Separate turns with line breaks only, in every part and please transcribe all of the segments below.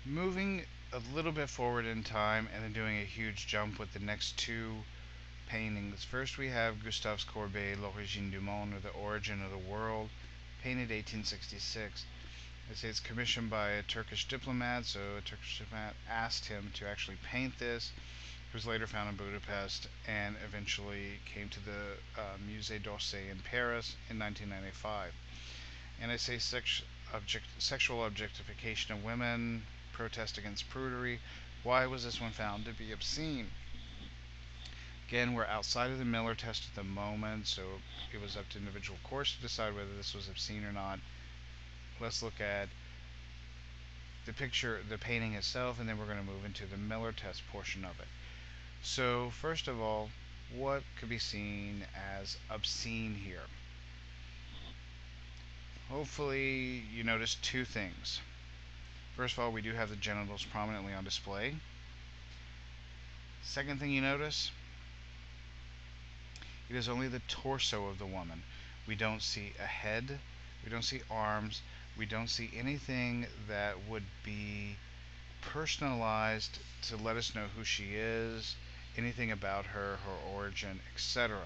Moving a little bit forward in time and then doing a huge jump with the next two paintings. First, we have Gustave Courbet, L'Origine du Monde, or The Origin of the World, painted 1866. They say it's commissioned by a Turkish diplomat, so a Turkish diplomat asked him to actually paint this. It was later found in Budapest and eventually came to the Musée d'Orsay in Paris in 1995. And I say sexual objectification of women, protest against prudery. Why was this one found to be obscene? Again, we're outside of the Miller test at the moment, so it was up to individual courts to decide whether this was obscene or not. Let's look at the picture, the painting itself, and then we're going to move into the Miller test portion of it. So, first of all, what could be seen as obscene here? Hopefully, you notice two things. First of all, we do have the genitals prominently on display. Second thing you notice, it is only the torso of the woman. We don't see a head, we don't see arms, we don't see anything that would be personalized to let us know who she is, anything about her, her origin, etc.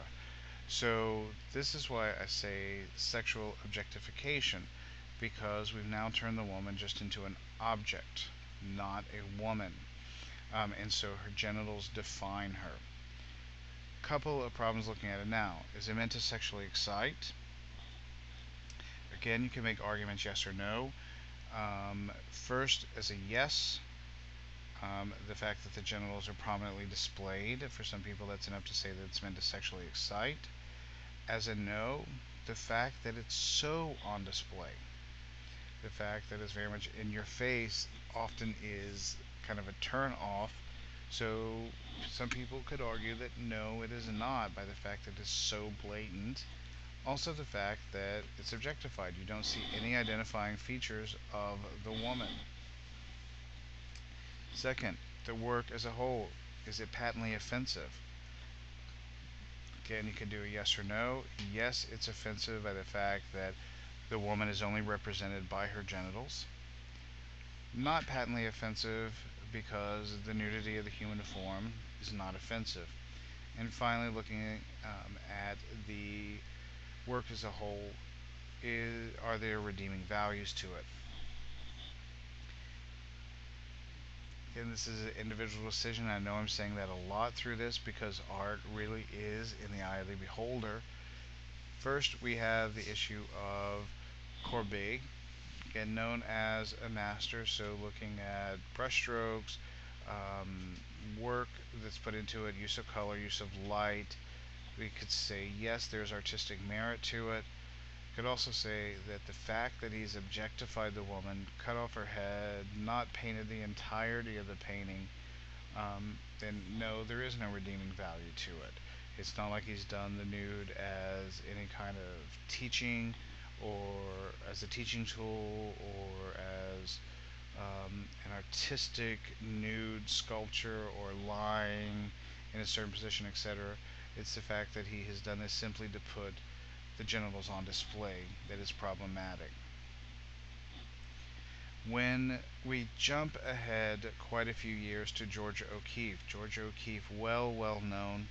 So this is why I say sexual objectification, because we've now turned the woman just into an object, not a woman. And so her genitals define her. Couple of problems looking at it now. Is it meant to sexually excite? Again, you can make arguments yes or no. First, as a yes, the fact that the genitals are prominently displayed, for some people that's enough to say that it's meant to sexually excite. As a no, the fact that it's so on display, the fact that it's very much in your face, often is kind of a turn off. So some people could argue that no, it is not, by the fact that it's so blatant. Also, the fact that it's objectified. You don't see any identifying features of the woman. Second, the work as a whole. Is it patently offensive? Again, you can do a yes or no. Yes, it's offensive by the fact that the woman is only represented by her genitals. Not patently offensive because the nudity of the human form is not offensive. And finally, looking at the work as a whole, are there redeeming values to it? Again, this is an individual decision. I know I'm saying that a lot through this because art really is in the eye of the beholder. First, we have the issue of Courbet, again known as a master, so looking at brushstrokes, work that's put into it, use of color, use of light. We could say yes, there's artistic merit to it. Could also say that the fact that he's objectified the woman, cut off her head, not painted the entirety of the painting, then no, there is no redeeming value to it. It's not like he's done the nude as any kind of teaching, or as a teaching tool, or as an artistic nude sculpture or lying in a certain position, etc. It's the fact that he has done this simply to put the genitals on display that is problematic. When we jump ahead quite a few years to Georgia O'Keeffe, well known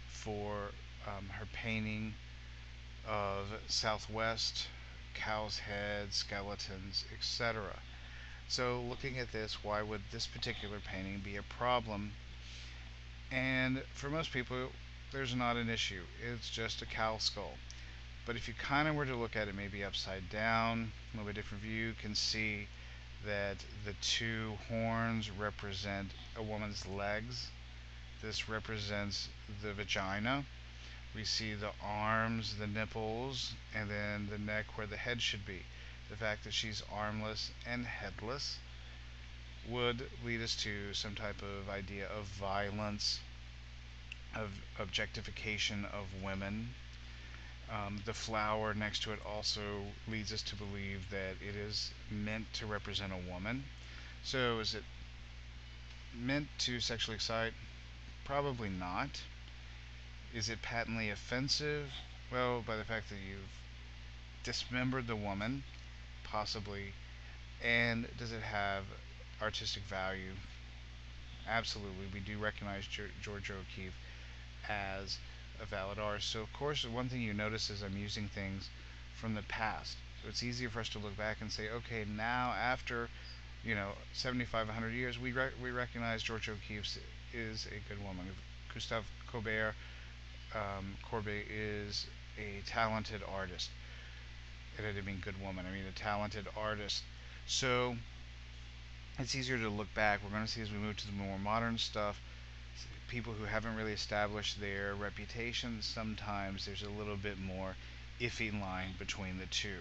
for her painting of Southwest, cow's heads, skeletons, etc. So looking at this, why would this particular painting be a problem? And for most people, there's not an issue. It's just a cow skull. But if you kind of were to look at it maybe upside down, a little bit different view, you can see that the two horns represent a woman's legs. This represents the vagina. We see the arms, the nipples, and then the neck where the head should be. The fact that she's armless and headless would lead us to some type of idea of violence, of objectification of women. The flower next to it also leads us to believe that it is meant to represent a woman. So is it meant to sexually excite? Probably not. Is it patently offensive? Well, by the fact that you've dismembered the woman, possibly. And does it have artistic value. Absolutely, we do recognize Georgia O'Keeffe as a valid artist. So, of course, one thing you notice is I'm using things from the past. So it's easier for us to look back and say, okay, now after 75, 100 years, we recognize Georgia O'Keeffe is a good woman. Gustave Courbet is a talented artist. And I didn't mean good woman. I mean a talented artist. So it's easier to look back. We're going to see as we move to the more modern stuff, people who haven't really established their reputation, sometimes there's a little bit more iffy line between the two.